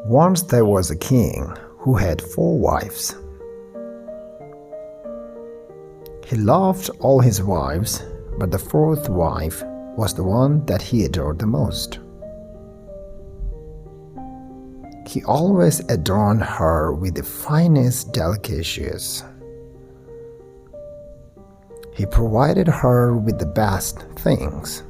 Once there was a king who had 4 wives. He loved all his wives, but the 4th wife was the one that he adored the most. He always adorned her with the finest delicacies. He provided her with the best things.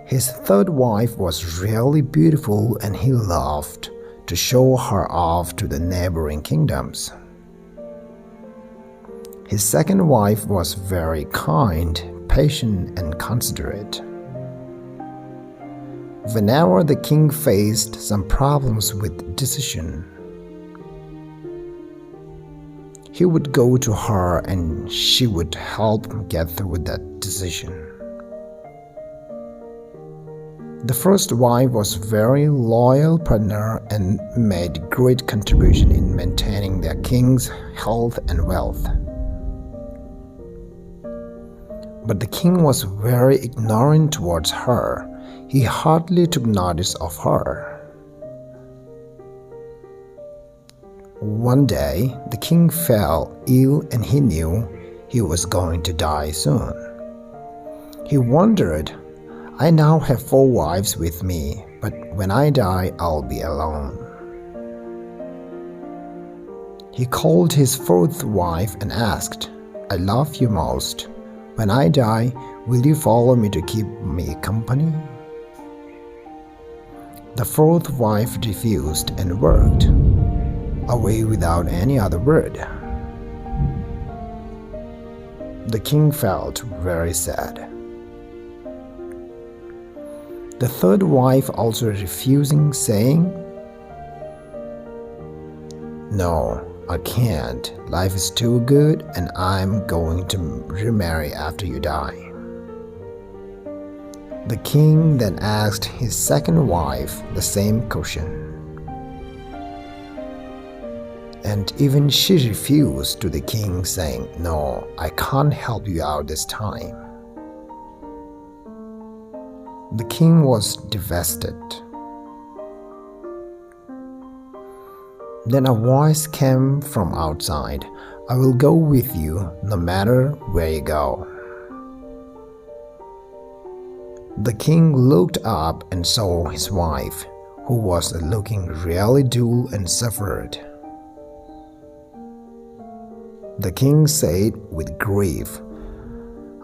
His 3rd wife was really beautiful, and he loved to show her off to the neighboring kingdoms. His 2nd wife was very kind, patient, and considerate. Whenever the king faced some problems with decision, he would go to her and she would help him get through that decision. The 1st wife was a very loyal partner and made great contribution in maintaining their king's health and wealth. But the king was very ignorant towards her. He hardly took notice of her. One day, the king fell ill and he knew he was going to die soon. He wondered, "I now have 4 wives with me, but when I die, I'll be alone." He called his 4th wife and asked, "I love you most. When I die, will you follow me to keep me company?" The 4th wife refused and walked away without any other word. The king felt very sad. The 3rd wife also refusing, saying, "No, I can't. Life is too good and I'm going to remarry after you die." The king then asked his 2nd wife the same question, and even she refused to the king, saying, "No, I can't help you out this time." The king was devastated. Then a voice came from outside, "I will go with you no matter where you go." The king looked up and saw his wife, who was looking really dull and suffered. The king said with grief,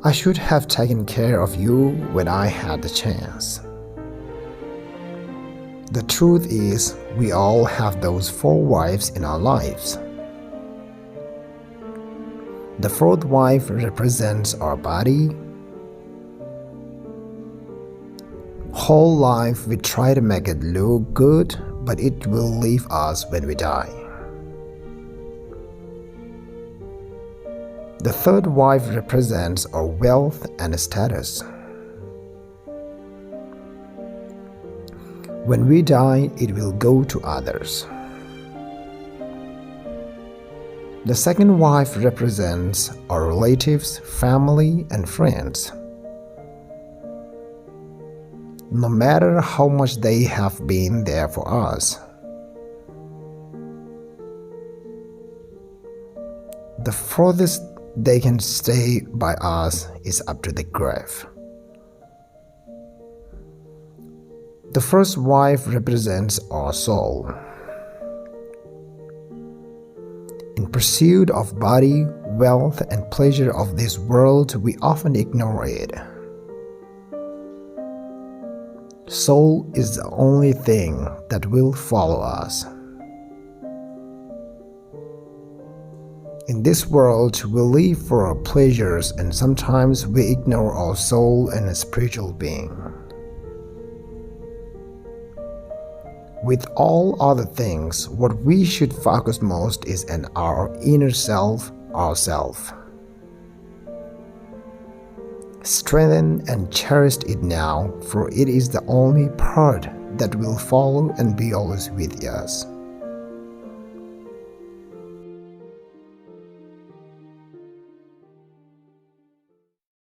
"I should have taken care of you when I had the chance." The truth is, we all have those 4 wives in our lives. The 4th wife represents our body. Whole life we try to make it look good, but it will leave us when we die. The 3rd wife represents our wealth and status. When we die, it will go to others. The 2nd wife represents our relatives, family, and friends. No matter how much they have been there for us, the furthest they can stay by us is up to the grave. The 1st wife represents our soul. In pursuit of body, wealth, and pleasure of this world, we often ignore it. Soul is the only thing that will follow us. In this world, we live for our pleasures, and sometimes we ignore our soul and a spiritual being. With all other things, what we should focus most is on our inner self, ourself. Strengthen and cherish it now, for it is the only part that will follow and be always with us.